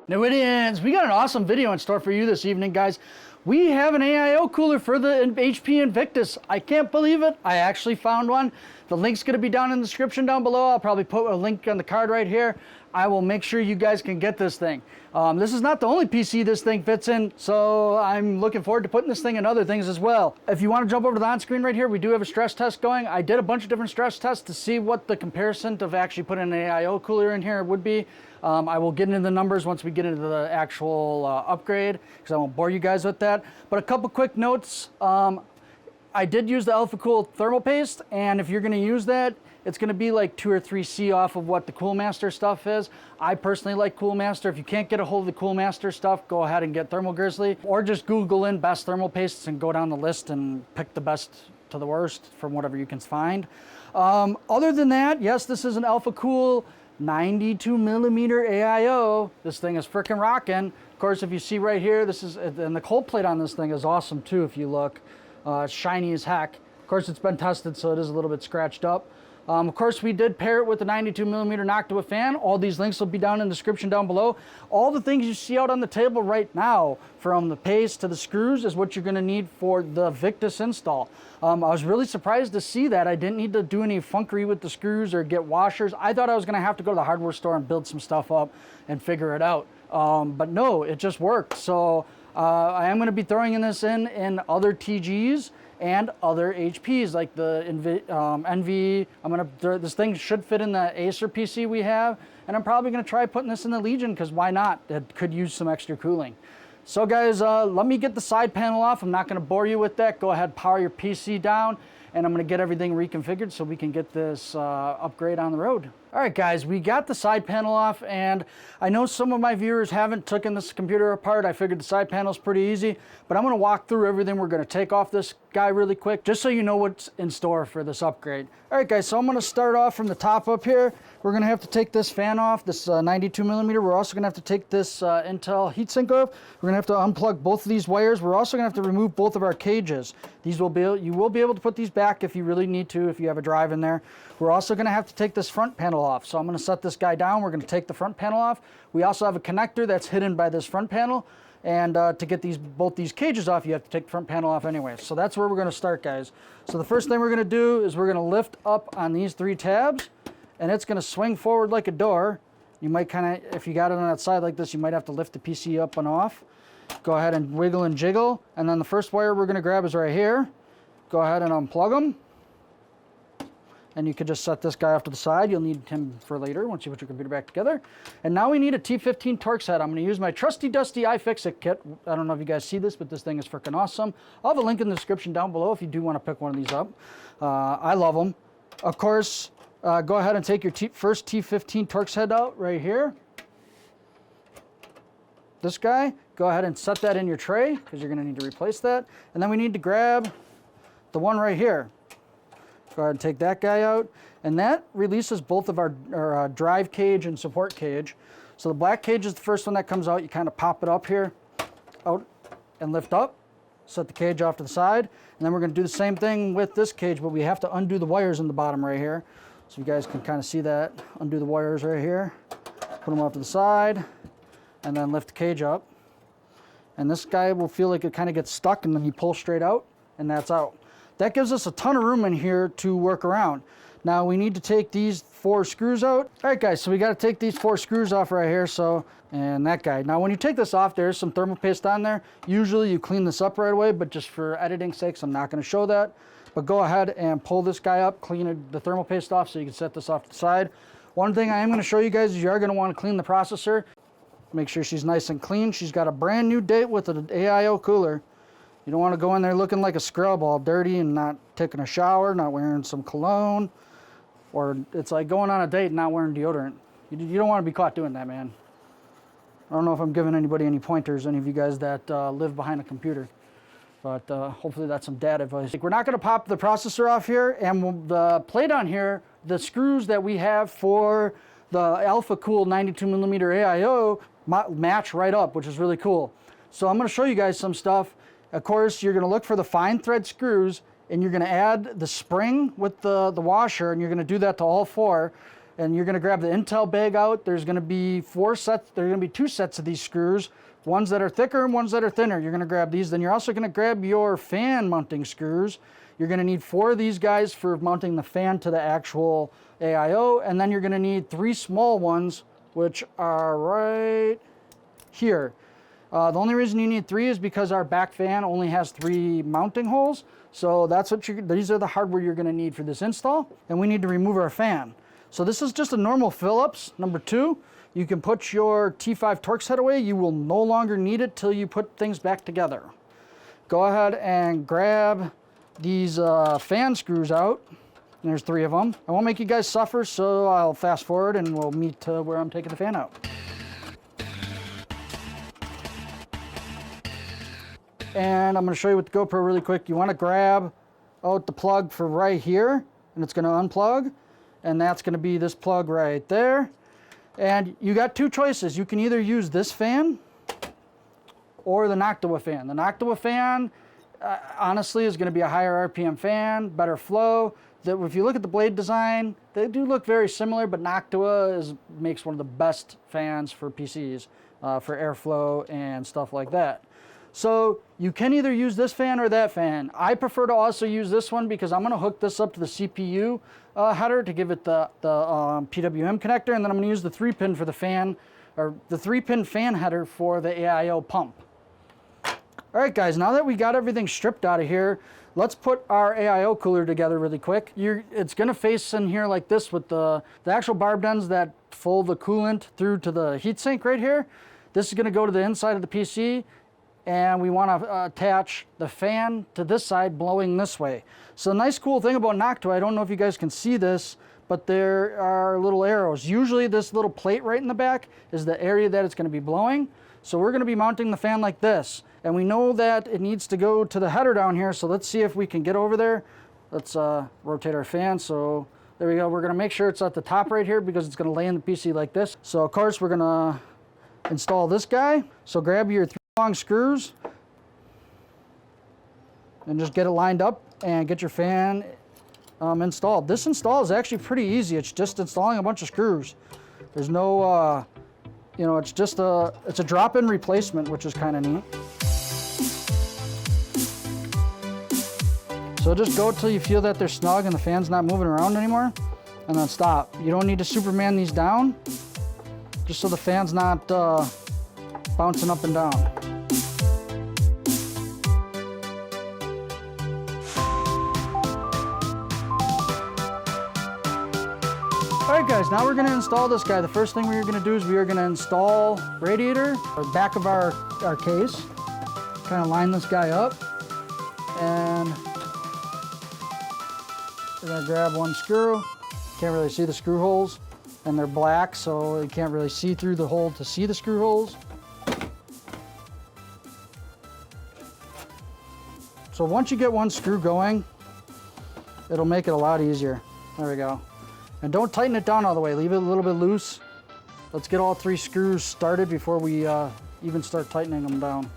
Newidians, we got an awesome video in store for you this evening, guys. We have an AIO cooler for the HP Victus. I can't believe it. I actually found one. The link's going to be down in the description down below. I'll probably put a link on the card right here. I will make sure you guys can get this thing. This is not the only PC this thing fits in, so I'm looking forward to putting this thing in other things as well. If you want to jump over to the on-screen right here, we do have a stress test going. I did a bunch of different stress tests to see what the comparison of actually putting an AIO cooler in here would be. I will get into the numbers once we get into the actual upgrade, because I won't bore you guys with that. But a couple quick notes. I did use the AlphaCool thermal paste, and if you're going to use that, it's going to be like 2 or 3 C off of what the Coolmaster stuff is. I personally like Coolmaster. If you can't get a hold of the Coolmaster stuff, go ahead and get Thermal Grizzly, or just Google in best thermal pastes and go down the list and pick the best to the worst from whatever you can find. Other than that, yes, this is an AlphaCool 92mm AIO. This thing is freaking rocking. Of course, if you see right here, this is, and the cold plate on this thing is awesome too. If you look, it's shiny as heck. Of course, it's been tested, so it is a little bit scratched up. Of course, we did pair it with the 92mm Noctua fan. All these links will be down in the description down below. All the things you see out on the table right now, from the paste to the screws, is what you're going to need for the Victus install. I was really surprised to see that. I didn't need to do any funkery with the screws or get washers. I thought I was going to have to go to the hardware store and build some stuff up and figure it out. But no, it just worked. So I am going to be throwing this in other TGs and other HPs, like the NV. This thing should fit in the Acer PC we have, and I'm probably going to try putting this in the Legion, because why not? It could use some extra cooling. So guys, let me get the side panel off. I'm not going to bore you with that. Go ahead, power your PC down, and I'm going to get everything reconfigured so we can get this upgrade on the road. All right, guys, we got the side panel off, and I know some of my viewers haven't taken this computer apart. I figured the side panel is pretty easy, but I'm going to walk through everything. We're going to take off this guy really quick, just so you know what's in store for this upgrade. All right, guys, so I'm going to start off from the top up here. We're going to have to take this fan off, this 92mm. We're also going to have to take this Intel heatsink off. We're going to have to unplug both of these wires. We're also going to have to remove both of our cages. You will be able to put these back if you really need to, if you have a drive in there. We're also going to have to take this front panel off. So I'm going to set this guy down. We're going to take the front panel off. We also have a connector that's hidden by this front panel. And to get both these cages off, you have to take the front panel off anyway. So that's where we're going to start, guys. So the first thing we're going to do is we're going to lift up on these 3 tabs, and it's going to swing forward like a door. You might kind of, if you got it on that side like this, you might have to lift the PC up and off. Go ahead and wiggle and jiggle. And then the first wire we're going to grab is right here. Go ahead and unplug them. And you could just set this guy off to the side. You'll need him for later once you put your computer back together. And now we need a T15 torque set. I'm going to use my trusty dusty iFixit kit. I don't know if you guys see this, but this thing is freaking awesome. I'll have a link in the description down below if you do want to pick one of these up. I love them. Of course, go ahead and take your first T15 torque set out right here. This guy, go ahead and set that in your tray, because you're going to need to replace that. And then we need to grab the one right here. Go ahead and take that guy out, and that releases both of our drive cage and support cage. So the black cage is the first one that comes out. You kind of pop it up here, out, and lift up. Set the cage off to the side, and then we're going to do the same thing with this cage, but we have to undo the wires in the bottom right here. So you guys can kind of see that. Undo the wires right here, put them off to the side, and then lift the cage up. And this guy will feel like it kind of gets stuck, and then you pull straight out, and that's out. That gives us a ton of room in here to work around. Now we need to take these 4 screws out. All right, guys, so we got to take these 4 screws off right here. And that guy. Now when you take this off, there's some thermal paste on there. Usually you clean this up right away, but just for editing sakes, I'm not going to show that. But go ahead and pull this guy up, clean the thermal paste off so you can set this off to the side. One thing I am going to show you guys is you are going to want to clean the processor. Make sure she's nice and clean. She's got a brand new date with an AIO cooler. You don't want to go in there looking like a scrub, all dirty and not taking a shower, not wearing some cologne, or it's like going on a date and not wearing deodorant. You don't want to be caught doing that, man. I don't know if I'm giving anybody any pointers, any of you guys that live behind a computer, but hopefully that's some dad advice. We're not going to pop the processor off here, and the plate on here, the screws that we have for the AlphaCool 92mm AIO match right up, which is really cool. So I'm going to show you guys some stuff. Of course, you're going to look for the fine thread screws, and you're going to add the spring with the washer, and you're going to do that to all 4. And you're gonna grab the Intel bag out. There's gonna be two sets of these screws, ones that are thicker and ones that are thinner. You're gonna grab these. Then you're also gonna grab your fan mounting screws. You're gonna need 4 of these guys for mounting the fan to the actual AIO, and then you're gonna need 3 small ones, which are right here. The only reason you need 3 is because our back fan only has 3 mounting holes. So that's what these are the hardware you're gonna need for this install. And we need to remove our fan. So this is just a normal Phillips, number 2. You can put your T5 Torx head away. You will no longer need it till you put things back together. Go ahead and grab these fan screws out. And there's 3 of them. I won't make you guys suffer, so I'll fast forward and we'll meet to where I'm taking the fan out. And I'm going to show you with the GoPro really quick. You want to grab out the plug for right here, and it's going to unplug. And that's going to be this plug right there. And you got 2 choices. You can either use this fan or the Noctua fan. The Noctua fan, honestly, is going to be a higher RPM fan, better flow. If you look at the blade design, they do look very similar, but Noctua makes one of the best fans for PCs, for airflow and stuff like that. So you can either use this fan or that fan. I prefer to also use this one because I'm going to hook this up to the CPU header to give it the PWM connector, and then I'm going to use the 3-pin for the fan, or the 3-pin fan header for the AIO pump. All right, guys, now that we got everything stripped out of here, let's put our AIO cooler together really quick. It's going to face in here like this with the actual barb ends that fold the coolant through to the heatsink right here. This is going to go to the inside of the PC. And we want to attach the fan to this side blowing this way. So the nice cool thing about Noctua, I don't know if you guys can see this, but there are little arrows. Usually this little plate right in the back is the area that it's going to be blowing. So we're going to be mounting the fan like this. And we know that it needs to go to the header down here, so let's see if we can get over there. Let's rotate our fan. So there we go. We're going to make sure it's at the top right here because it's going to lay in the PC like this. So of course we're going to install this guy. So grab your 3 long screws and just get it lined up and get your fan installed. This install is actually pretty easy. It's just installing a bunch of screws. There's no, it's just it's a drop-in replacement, which is kind of neat. So just go till you feel that they're snug and the fan's not moving around anymore, and then stop. You don't need to Superman these down, just so the fan's not bouncing up and down. Alright guys, now we're going to install this guy. The first thing we're going to do is we are going to install radiator, or back of our case. Kind of line this guy up, and we're going to grab 1 screw. Can't really see the screw holes, and they're black, so you can't really see through the hole to see the screw holes. So once you get 1 screw going, it'll make it a lot easier. There we go. And don't tighten it down all the way, leave it a little bit loose. Let's get all 3 screws started before we even start tightening them down.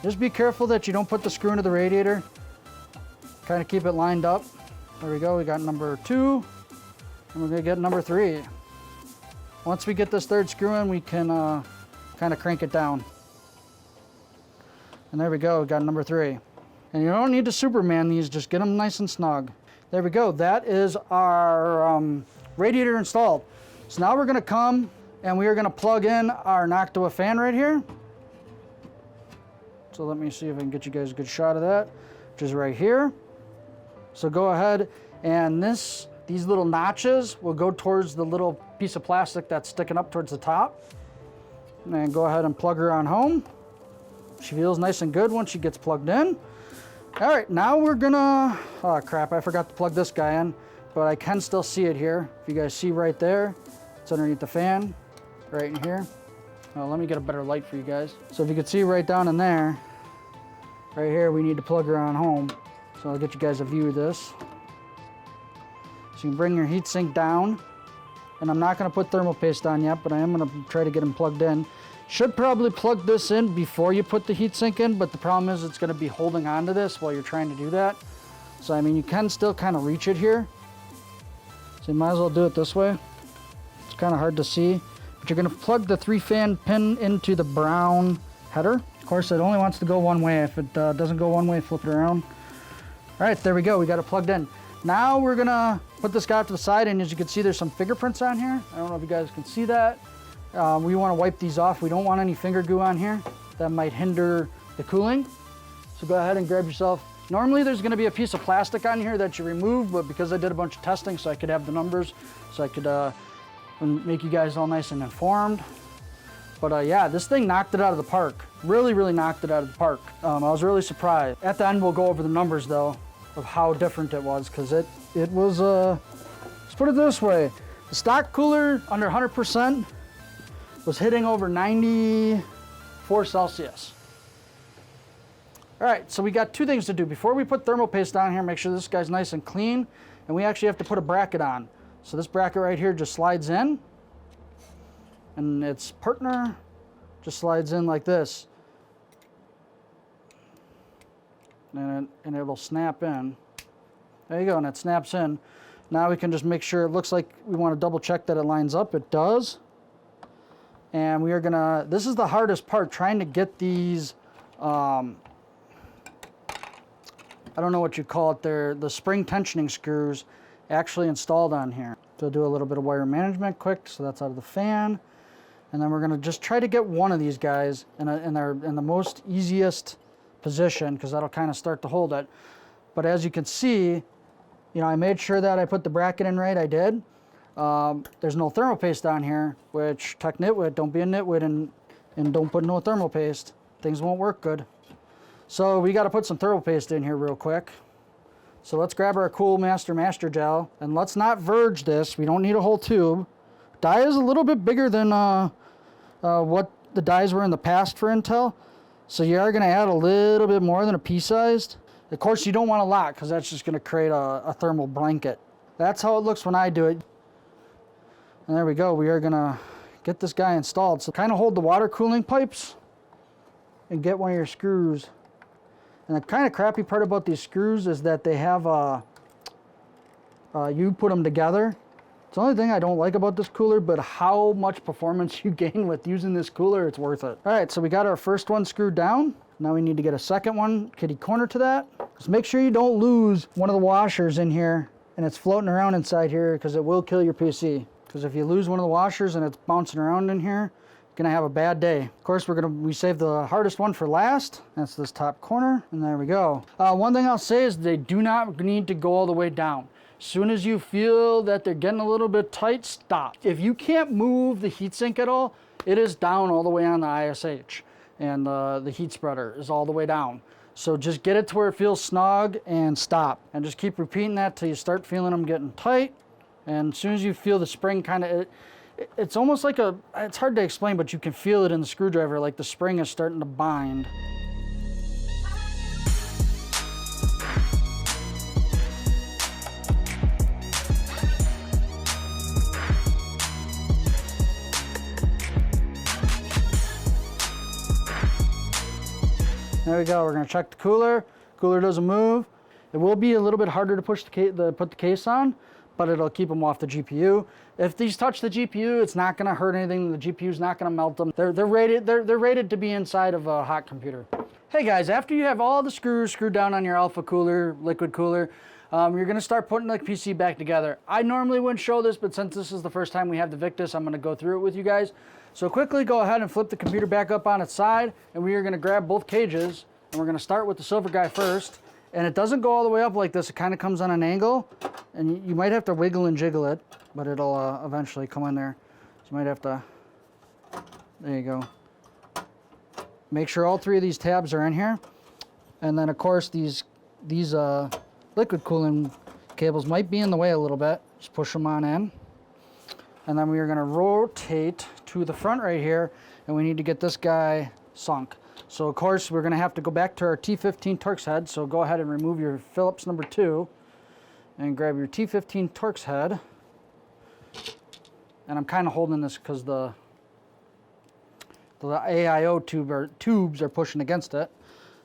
Just be careful that you don't put the screw into the radiator. Kind of keep it lined up. There we go, we got number 2, and we're gonna get number 3. Once we get this 3rd screw in, we can kind of crank it down. And there we go, we got number 3. And you don't need to Superman these, just get them nice and snug. There we go, that is our radiator installed. So now we're gonna come and we are gonna plug in our Noctua fan right here. So let me see if I can get you guys a good shot of that, which is right here. So go ahead, and these little notches will go towards the little piece of plastic that's sticking up towards the top. And go ahead and plug her on home. She feels nice and good once she gets plugged in. All right, now we're gonna, oh crap, I forgot to plug this guy in, but I can still see it here. If you guys see right there, it's underneath the fan, right in here. Oh, let me get a better light for you guys. So if you can see right down in there, right here, we need to plug her on home. So I'll get you guys a view of this. So you can bring your heatsink down, and I'm not gonna put thermal paste on yet, but I am gonna try to get them plugged in. Should probably plug this in before you put the heatsink in, but the problem is it's gonna be holding onto this while you're trying to do that. So I mean, you can still kind of reach it here. So you might as well do it this way. It's kind of hard to see, but you're going to plug the 3-fan pin into the brown header. Of course, it only wants to go one way. If it doesn't go one way, flip it around. All right, there we go. We got it plugged in. Now we're gonna put this guy off to the side, and as you can see, there's some fingerprints on here. I don't know if you guys can see that. We want to wipe these off. We don't want any finger goo on here. That might hinder the cooling. So go ahead and grab yourself. Normally there's gonna be a piece of plastic on here that you remove, but because I did a bunch of testing so I could have the numbers, so I could make you guys all nice and informed. But yeah, this thing knocked it out of the park. Really, really knocked it out of the park. I was really surprised. At the end, we'll go over the numbers though, of how different it was, because it was, let's put it this way. The stock cooler under 100% was hitting over 94 Celsius. All right, so we got two things to do. Before we put thermal paste on here, make sure this guy's nice and clean, and we actually have to put a bracket on. So this bracket right here just slides in, and its partner just slides in like this. And it'll snap in. There you go, and it snaps in. Now we can just make sure it looks like we want to double check that it lines up. It does. And we are gonna, this is the hardest part, trying to get these, I don't know what you call it, they're the spring tensioning screws actually installed on here. So do a little bit of wire management quick, so that's out of the fan. And then we're gonna just try to get one of these guys in the most easiest position, because that'll kind of start to hold it. But as you can see, you know, I made sure that I put the bracket in right. I did. There's no thermal paste on here, which tech nitwit, don't be a nitwit and don't put no thermal paste. Things won't work good. So we got to put some thermal paste in here real quick. So let's grab our Cool MasterGel, and let's not verge this. We don't need a whole tube. Die is a little bit bigger than what the dies were in the past for Intel. So you are going to add a little bit more than a pea-sized. Of course, you don't want a lot, because that's just going to create a thermal blanket. That's how it looks when I do it. And there we go. We are going to get this guy installed. So kind of hold the water cooling pipes and get one of your screws. And the kind of crappy part about these screws is that they have you put them together. It's the only thing I don't like about this cooler, but how much performance you gain with using this cooler, it's worth it. All right, so we got our first one screwed down. Now we need to get a second one kitty corner to that. Just make sure you don't lose one of the washers in here and it's floating around inside here, because it will kill your PC. Because if you lose one of the washers and it's bouncing around in here, you're gonna have a bad day. Of course, we saved the hardest one for last. That's this top corner, and there we go. One thing I'll say is they do not need to go all the way down. As soon as you feel that they're getting a little bit tight, stop. If you can't move the heatsink at all, it is down all the way on the ISH, and the heat spreader is all the way down. So just get it to where it feels snug and stop. And just keep repeating that till you start feeling them getting tight. And as soon as you feel the spring kind of, it's almost like it's hard to explain, but you can feel it in the screwdriver, like the spring is starting to bind. There we go. We're going to check the cooler. Cooler doesn't move. It will be a little bit harder to push put the case on, but it'll keep them off the GPU. If these touch the GPU, it's not going to hurt anything. The GPU's not going to melt them. They're rated to be inside of a hot computer. Hey guys, after you have all the screws screwed down on your AlphaCooler, liquid cooler, you're going to start putting the PC back together. I normally wouldn't show this, but since this is the first time we have the Victus, I'm going to go through it with you guys. So quickly go ahead and flip the computer back up on its side, and we are going to grab both cages, and we're going to start with the silver guy first. And it doesn't go all the way up like this. It kind of comes on an angle, and you might have to wiggle and jiggle it, but it'll eventually come in there. So you might have to, there you go. Make sure all three of these tabs are in here. And then of course these liquid cooling cables might be in the way a little bit. Just push them on in. And then we are gonna rotate to the front right here, and we need to get this guy sunk. So of course we're gonna have to go back to our T15 Torx head, so go ahead and remove your Phillips number 2 and grab your T15 Torx head. And I'm kind of holding this because the AIO tubes are pushing against it.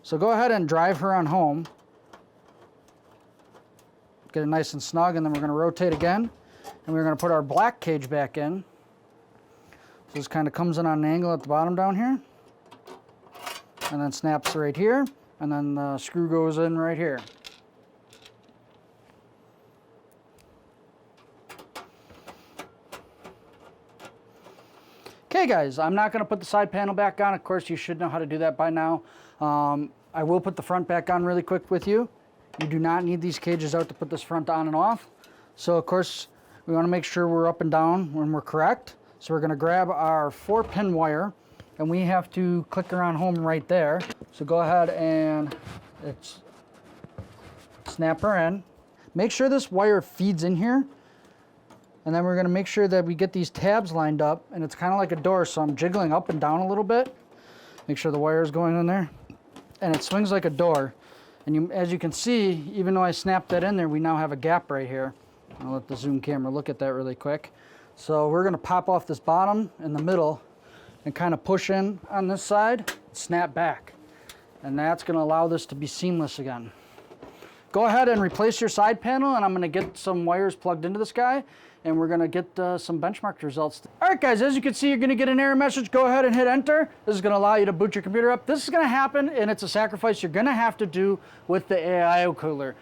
So go ahead and drive her on home. Get it nice and snug, and then we're gonna rotate again. And we're going to put our black cage back in. So this kind of comes in on an angle at the bottom down here. And then snaps right here. And then the screw goes in right here. Okay guys, I'm not going to put the side panel back on. Of course, you should know how to do that by now. I will put the front back on really quick with you. You do not need these cages out to put this front on and off. So of course, we want to make sure we're up and down when we're correct. So we're going to grab our 4-pin wire, and we have to click around home right there. So go ahead and snap her in. Make sure this wire feeds in here. And then we're going to make sure that we get these tabs lined up, and it's kind of like a door, so I'm jiggling up and down a little bit. Make sure the wire is going in there. And it swings like a door. And as you can see, even though I snapped that in there, we now have a gap right here. I'll let the zoom camera look at that really quick. So we're going to pop off this bottom in the middle and kind of push in on this side, snap back. And that's going to allow this to be seamless again. Go ahead and replace your side panel, and I'm going to get some wires plugged into this guy, and we're going to get some benchmark results. All right, guys, as you can see, you're going to get an error message. Go ahead and hit enter. This is going to allow you to boot your computer up. This is going to happen, and it's a sacrifice you're going to have to do with the AIO cooler.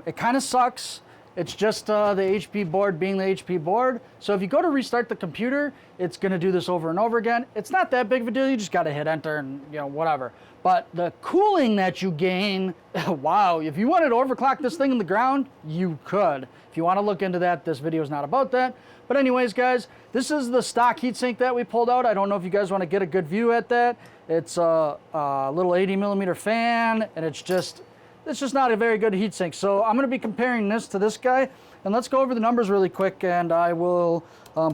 It kind of sucks. It's just the HP board being the HP board. So if you go to restart the computer, it's going to do this over and over again. It's not that big of a deal. You just got to hit enter and, you know, whatever. But the cooling that you gain, wow, if you wanted to overclock this thing in the ground, you could. If you want to look into that, this video is not about that. But anyways, guys, this is the stock heatsink that we pulled out. I don't know if you guys want to get a good view at that. It's a little 80mm fan, and it's just not a very good heatsink. So I'm going to be comparing this to this guy, and let's go over the numbers really quick, and I will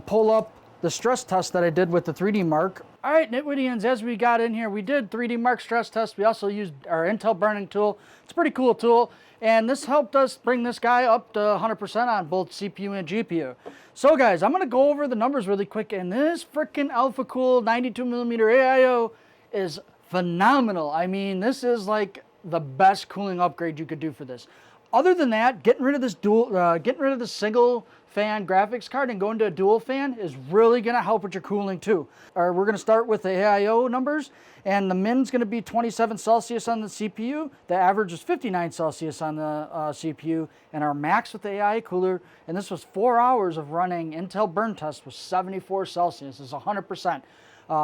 pull up the stress test that I did with the 3D Mark. All right, Nitwittians, as we got in here, we did 3D Mark stress test. We also used our Intel burning tool. It's a pretty cool tool, and this helped us bring this guy up to 100% on both CPU and GPU. So guys, I'm going to go over the numbers really quick, and this freaking AlphaCool 92mm AIO is phenomenal. I mean, this is like the best cooling upgrade you could do for this. Other than that, getting rid of this single fan graphics card and going to a dual fan is really going to help with your cooling too. We're going to start with the AIO numbers, and the min's going to be 27 Celsius on the CPU. The average is 59 Celsius on the CPU, and our max with the AI cooler, and this was 4 hours of running Intel burn test, was 74 Celsius. It's 100%.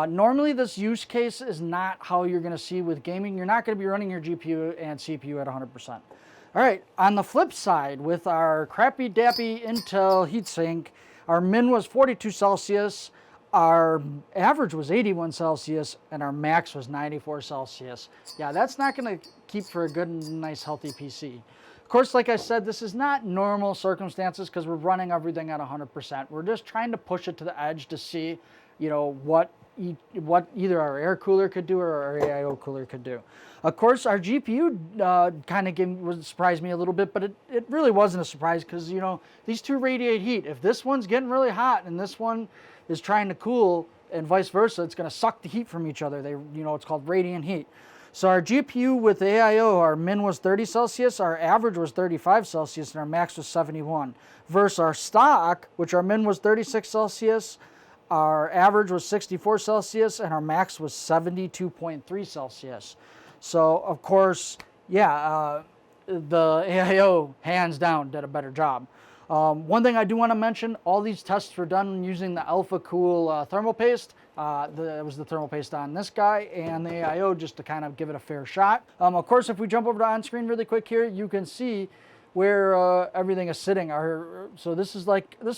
Normally this use case is not how you're going to see with gaming. You're not going to be running your GPU and CPU at 100%. All right, on the flip side, with our crappy dappy Intel heatsink, our min was 42 Celsius, our average was 81 Celsius, and our max was 94 Celsius. Yeah, that's not going to keep for a good, nice, healthy PC. Of course, like I said, this is not normal circumstances because we're running everything at 100%. We're just trying to push it to the edge to see, you know, what either our air cooler could do or our AIO cooler could do. Of course, our GPU kind of surprised me a little bit, but it really wasn't a surprise because, you know, these two radiate heat. If this one's getting really hot and this one is trying to cool and vice versa, it's going to suck the heat from each other. It's called radiant heat. So our GPU with the AIO, our min was 30 Celsius, our average was 35 Celsius, and our max was 71. Versus our stock, which our min was 36 Celsius, our average was 64 Celsius, and our max was 72.3 Celsius. So, of course, yeah, the AIO, hands down, did a better job. One thing I do want to mention, all these tests were done using the AlphaCool thermal paste. It was the thermal paste on this guy and the AIO just to kind of give it a fair shot. Of course, if we jump over to on-screen really quick here, you can see where everything is sitting. So this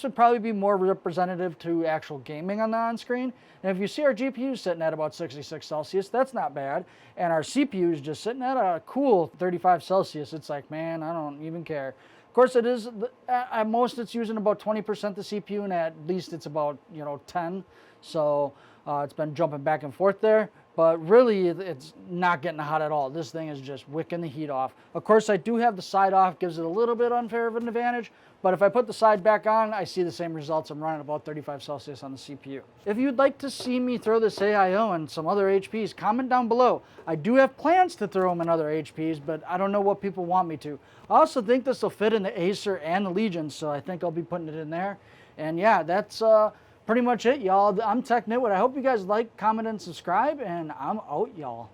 would probably be more representative to actual gaming on the on-screen. And if you see our GPU sitting at about 66 Celsius, that's not bad. And our CPU is just sitting at a cool 35 Celsius. It's like, man, I don't even care. Of course, it is, at most it's using about 20% the CPU, and at least it's about, 10. So it's been jumping back and forth there. but really it's not getting hot at all. This thing is just wicking the heat off. Of course, I do have the side off, gives it a little bit unfair of an advantage, but if I put the side back on, I see the same results. I'm running about 35 Celsius on the CPU. If you'd like to see me throw this AIO and some other HPs, comment down below. I do have plans to throw them in other HPs, but I don't know what people want me to. I also think this will fit in the Acer and the Legion, so I think I'll be putting it in there. And yeah, that's pretty much it, y'all. I'm Tech Nitwit. I hope you guys like, comment, and subscribe, and I'm out, y'all.